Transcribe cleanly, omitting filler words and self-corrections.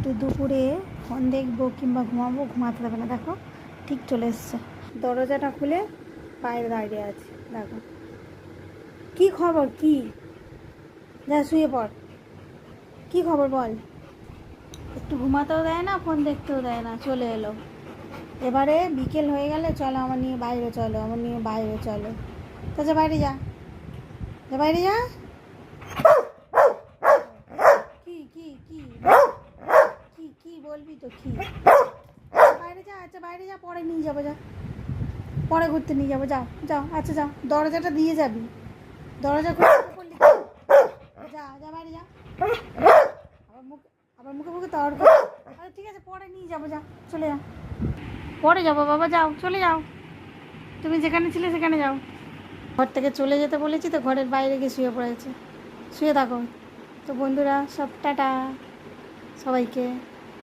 একটু দুপুরে ফোন দেখবো কিংবা ঘুমাবো, ঘুমাতে দেবে না। দেখো ঠিক চলে এসছে, দরজাটা খুলে বাইরে দাঁড়িয়ে আছে। দেখো কি খবর, কি যা শুয়ে পড়, কি খবর বল। একটু ঘুমাতেও দেয় না, ফোন দেখতেও দেয় না, চলে এলো। এবারে বিকেল হয়ে গেলে চলো আমার নিয়ে বাইরে, চলো আমার নিয়ে বাইরে চলো। তো যা বাইরে যা, যা বাইরে যা। কি কি কি কি কি বলবি তো, কি বাইরে যা। আচ্ছা বাইরে যা, পরে নিয়ে যাবো, যা পরে ঘুরতে নিয়ে যাবো, যাও যাও। আচ্ছা যাও, দরজাটা দিয়ে যাবি, দরজা খুলে পড়লি, যা যা বাইরে যা। আবার মুখে মুখে তর্ক। আচ্ছা ঠিক আছে, পরে নিয়ে যাবো, যা চলে যাও, পরে যাবো বাবা, যাও চলে যাও। তুমি যেখানে ছিলে সেখানে যাও। ঘর থেকে চলে যেতে বলেছি তো, ঘরের বাইরে গিয়ে শুয়ে পড়েছে। শুয়ে থাকো। তো বন্ধুরা সব টাটা সবাইকে।